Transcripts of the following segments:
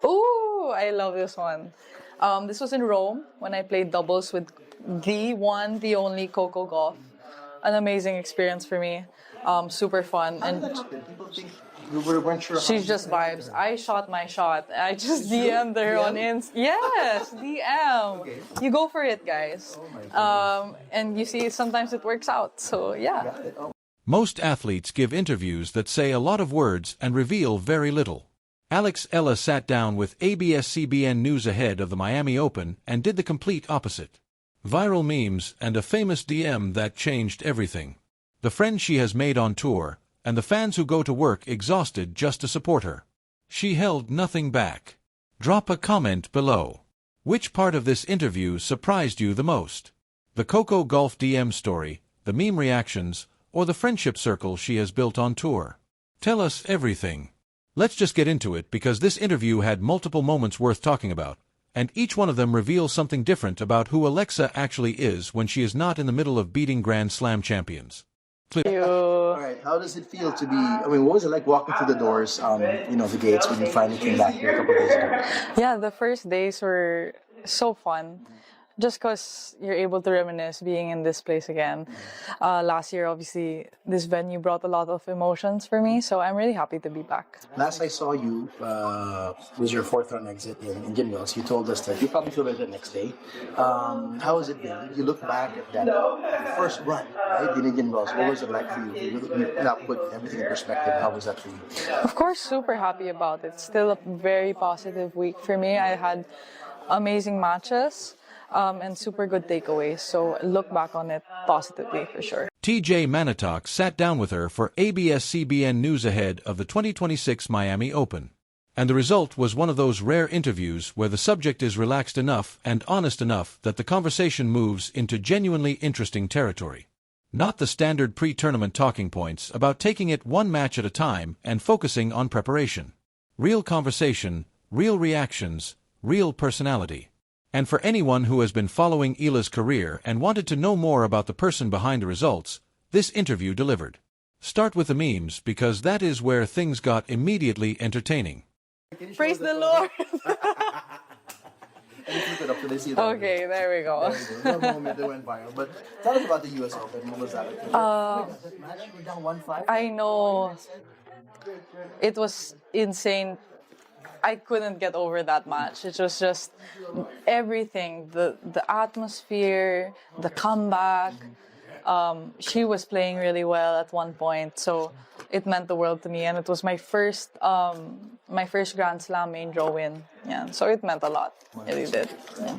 Ooh, I love this one. This was in Rome when I played doubles with the one, the only Coco Gauff. An amazing experience for me. Super fun. And people think we weren't sure. she's just vibes. I shot my shot. I just DM'd her on Insta. Yes, DM. Okay. You go for it, guys. And you see, sometimes it works out. So, yeah. Most athletes give interviews that say a lot of words and reveal very little. Eala sat down with ABS-CBN News ahead of the Miami Open and did the complete opposite. Viral memes and a famous DM that changed everything. The friends she has made on tour, and the fans who go to work exhausted just to support her. She held nothing back. Drop a comment below. Which part of this interview surprised you the most? The Coco Gauff DM story, the meme reactions, or the friendship circle she has built on tour? Tell us everything. Let's just get into it because this interview had multiple moments worth talking about, and each one of them reveals something different about who Alexa actually is when she is not in the middle of beating Grand Slam champions. All right, how does it feel to be, what was it like walking through the doors, the gates when you finally came back here a couple days ago? Yeah, the first days were so fun. Just because you're able to reminisce being in this place again. Last year, obviously, this venue brought a lot of emotions for me, so I'm really happy to be back. Last I saw you was your fourth round exit in Indian Wells. You told us that you probably feel better the next day. How has it been? You look back at that first run, right, in Indian Wells. What was it like for you? You now put everything in perspective. How was that for you? Of course, super happy about it. Still a very positive week for me. I had amazing matches. And super good takeaways, so look back on it positively for sure. TJ Manitok sat down with her for ABS-CBN News ahead of the 2026 Miami Open. And the result was one of those rare interviews where the subject is relaxed enough and honest enough that the conversation moves into genuinely interesting territory. Not the standard pre-tournament talking points about taking it one match at a time and focusing on preparation. Real conversation, real reactions, real personality. And for anyone who has been following Eala's career and wanted to know more about the person behind the results, this interview delivered. Start with the memes because that is where things got immediately entertaining. Praise the Lord! Okay, there we go. That moment that went viral. But tell us about the US Open. What was that? Match, you were down 1-5? I know. It was insane. I couldn't get over that match. It was just everything, the atmosphere, the comeback. She was playing really well at one point, so it meant the world to me. And it was my first Grand Slam main draw win. Yeah, so it meant a lot. It really did. Yeah.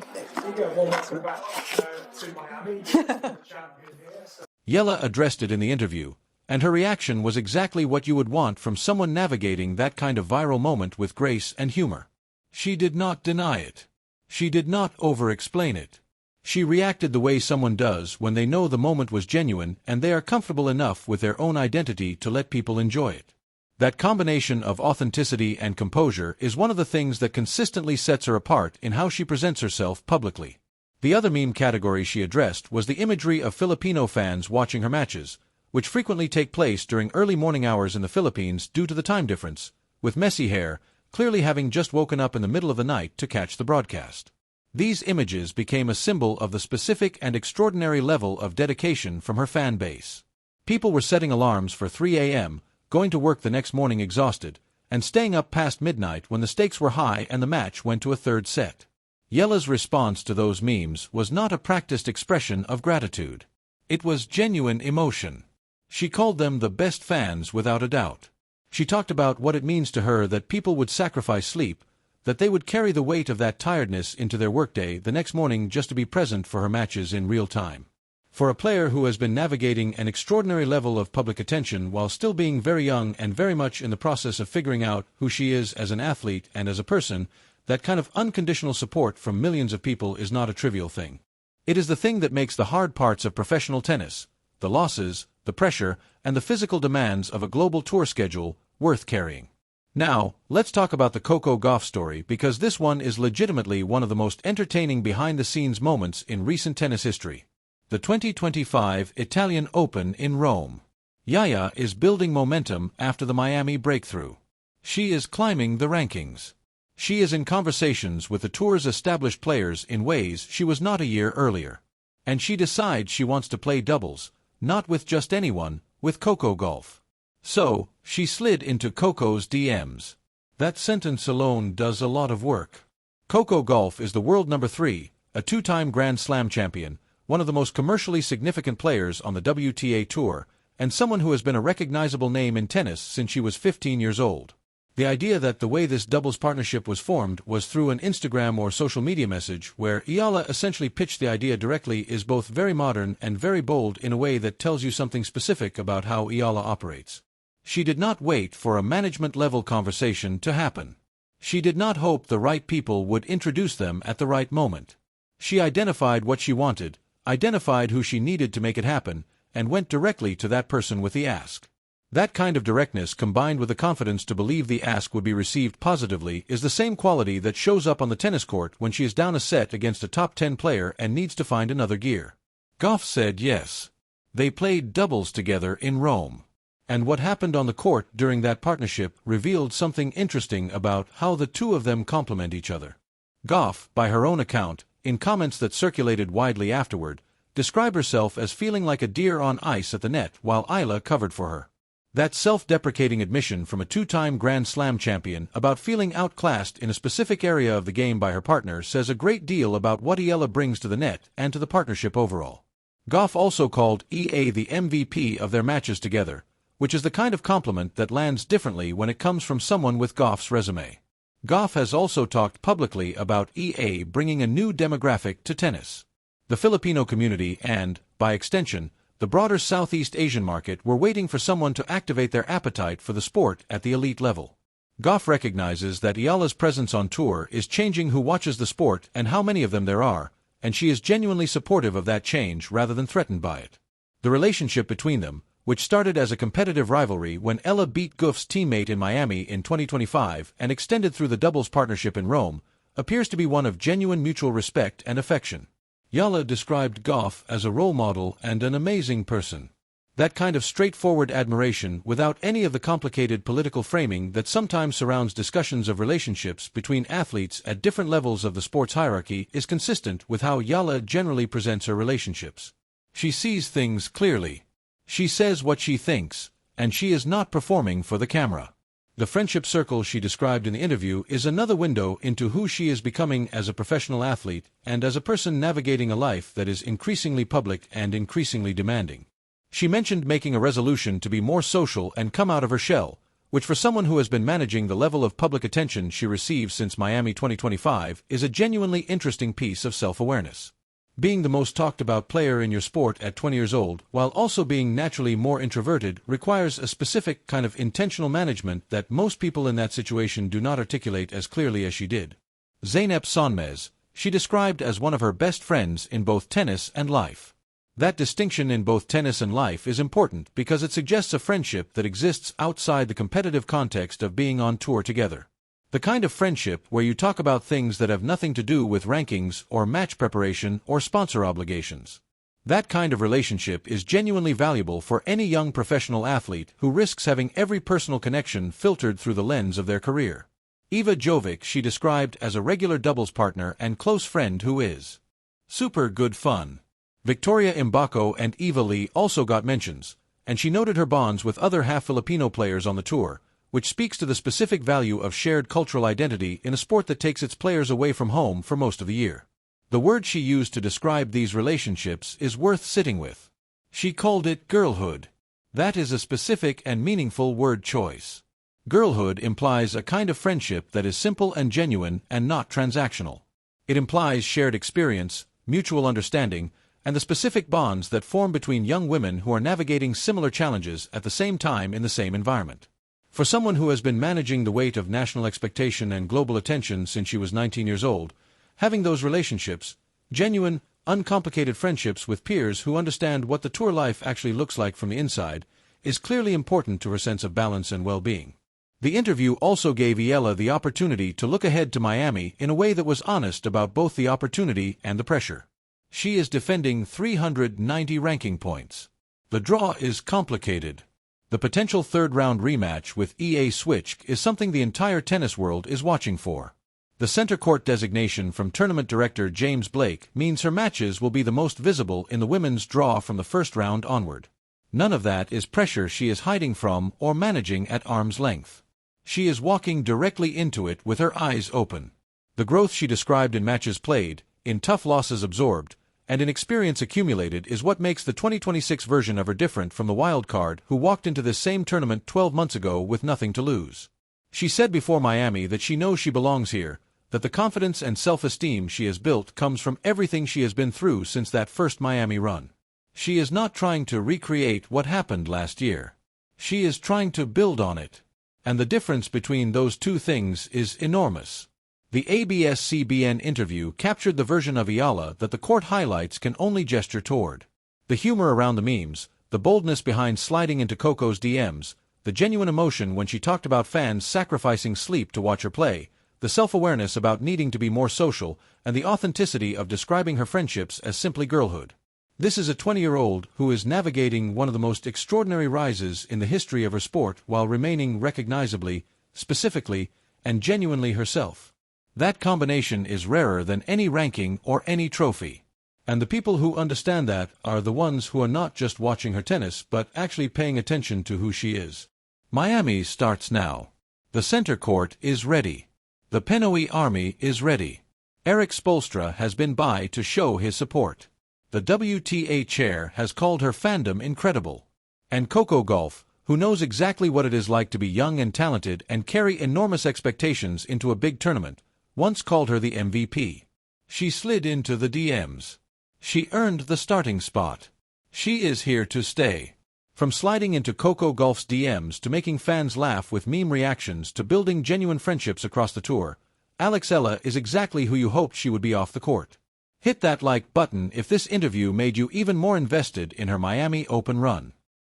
Eala addressed it in the interview, and her reaction was exactly what you would want from someone navigating that kind of viral moment with grace and humor. She did not deny it. She did not over-explain it. She reacted the way someone does when they know the moment was genuine and they are comfortable enough with their own identity to let people enjoy it. That combination of authenticity and composure is one of the things that consistently sets her apart in how she presents herself publicly. The other meme category she addressed was the imagery of Filipino fans watching her matches, which frequently take place during early morning hours in the Philippines due to the time difference, with messy hair, clearly having just woken up in the middle of the night to catch the broadcast. These images became a symbol of the specific and extraordinary level of dedication from her fan base. People were setting alarms for 3 a.m., going to work the next morning exhausted, and staying up past midnight when the stakes were high and the match went to a third set. Eala's response to those memes was not a practiced expression of gratitude. It was genuine emotion. She called them the best fans without a doubt. She talked about what it means to her that people would sacrifice sleep, that they would carry the weight of that tiredness into their workday the next morning just to be present for her matches in real time. For a player who has been navigating an extraordinary level of public attention while still being very young and very much in the process of figuring out who she is as an athlete and as a person, that kind of unconditional support from millions of people is not a trivial thing. It is the thing that makes the hard parts of professional tennis, the losses, the pressure, and the physical demands of a global tour schedule, worth carrying. Now, let's talk about the Coco Gauff story because this one is legitimately one of the most entertaining behind-the-scenes moments in recent tennis history. The 2025 Italian Open in Rome. Yaya is building momentum after the Miami breakthrough. She is climbing the rankings. She is in conversations with the tour's established players in ways she was not a year earlier. And she decides she wants to play doubles, not with just anyone, with Coco Gauff. So, she slid into Coco's DMs. That sentence alone does a lot of work. Coco Gauff is the world number 3, a 2-time Grand Slam champion, one of the most commercially significant players on the WTA Tour, and someone who has been a recognizable name in tennis since she was 15 years old. The idea that the way this doubles partnership was formed was through an Instagram or social media message where Eala essentially pitched the idea directly is both very modern and very bold in a way that tells you something specific about how Eala operates. She did not wait for a management-level conversation to happen. She did not hope the right people would introduce them at the right moment. She identified what she wanted, identified who she needed to make it happen, and went directly to that person with the ask. That kind of directness combined with the confidence to believe the ask would be received positively is the same quality that shows up on the tennis court when she is down a set against a top 10 player and needs to find another gear. Gauff said yes. They played doubles together in Rome. And what happened on the court during that partnership revealed something interesting about how the two of them complement each other. Gauff, by her own account, in comments that circulated widely afterward, described herself as feeling like a deer on ice at the net while Eala covered for her. That self-deprecating admission from a 2-time Grand Slam champion about feeling outclassed in a specific area of the game by her partner says a great deal about what Eala brings to the net and to the partnership overall. Gauff also called EA the MVP of their matches together, which is the kind of compliment that lands differently when it comes from someone with Gauff's resume. Gauff has also talked publicly about EA bringing a new demographic to tennis. The Filipino community and, by extension, the broader Southeast Asian market were waiting for someone to activate their appetite for the sport at the elite level. Gauff recognizes that Eala's presence on tour is changing who watches the sport and how many of them there are, and she is genuinely supportive of that change rather than threatened by it. The relationship between them, which started as a competitive rivalry when Eala beat Gauff's teammate in Miami in 2025 and extended through the doubles partnership in Rome, appears to be one of genuine mutual respect and affection. Eala described Gauff as a role model and an amazing person. That kind of straightforward admiration without any of the complicated political framing that sometimes surrounds discussions of relationships between athletes at different levels of the sports hierarchy is consistent with how Eala generally presents her relationships. She sees things clearly. She says what she thinks, and she is not performing for the camera. The friendship circle she described in the interview is another window into who she is becoming as a professional athlete and as a person navigating a life that is increasingly public and increasingly demanding. She mentioned making a resolution to be more social and come out of her shell, which for someone who has been managing the level of public attention she receives since Miami 2025 is a genuinely interesting piece of self-awareness. Being the most talked about player in your sport at 20 years old, while also being naturally more introverted, requires a specific kind of intentional management that most people in that situation do not articulate as clearly as she did. Zeynep Sonmez, she described as one of her best friends in both tennis and life. That distinction in both tennis and life is important because it suggests a friendship that exists outside the competitive context of being on tour together. The kind of friendship where you talk about things that have nothing to do with rankings or match preparation or sponsor obligations. That kind of relationship is genuinely valuable for any young professional athlete who risks having every personal connection filtered through the lens of their career. Iga Świątek she described as a regular doubles partner and close friend who is super good fun. Victoria Mbako and Eva Lee also got mentions, and she noted her bonds with other half-Filipino players on the tour, which speaks to the specific value of shared cultural identity in a sport that takes its players away from home for most of the year. The word she used to describe these relationships is worth sitting with. She called it girlhood. That is a specific and meaningful word choice. Girlhood implies a kind of friendship that is simple and genuine and not transactional. It implies shared experience, mutual understanding, and the specific bonds that form between young women who are navigating similar challenges at the same time in the same environment. For someone who has been managing the weight of national expectation and global attention since she was 19 years old, having those relationships, genuine, uncomplicated friendships with peers who understand what the tour life actually looks like from the inside, is clearly important to her sense of balance and well-being. The interview also gave Eala the opportunity to look ahead to Miami in a way that was honest about both the opportunity and the pressure. She is defending 390 ranking points. The draw is complicated. The potential third-round rematch with Iga Świątek is something the entire tennis world is watching for. The center court designation from tournament director James Blake means her matches will be the most visible in the women's draw from the first round onward. None of that is pressure she is hiding from or managing at arm's length. She is walking directly into it with her eyes open. The growth she described in matches played, in tough losses absorbed, and in experience accumulated is what makes the 2026 version of her different from the wild card who walked into this same tournament 12 months ago with nothing to lose. She said before Miami that she knows she belongs here, that the confidence and self-esteem she has built comes from everything she has been through since that first Miami run. She is not trying to recreate what happened last year. She is trying to build on it. And the difference between those two things is enormous. The ABS-CBN interview captured the version of Eala that the court highlights can only gesture toward. The humor around the memes, the boldness behind sliding into Coco's DMs, the genuine emotion when she talked about fans sacrificing sleep to watch her play, the self-awareness about needing to be more social, and the authenticity of describing her friendships as simply girlhood. This is a 20-year-old who is navigating one of the most extraordinary rises in the history of her sport while remaining recognizably, specifically, and genuinely herself. That combination is rarer than any ranking or any trophy. And the people who understand that are the ones who are not just watching her tennis but actually paying attention to who she is. Miami starts now. The center court is ready. The Pinoy army is ready. Erik Spoelstra has been by to show his support. The WTA chair has called her fandom incredible. And Coco Gauff, who knows exactly what it is like to be young and talented and carry enormous expectations into a big tournament, once called her the MVP. She slid into the DMs. She earned the starting spot. She is here to stay. From sliding into Coco Gauff's DMs to making fans laugh with meme reactions to building genuine friendships across the tour, Eala is exactly who you hoped she would be off the court. Hit that like button if this interview made you even more invested in her Miami Open run.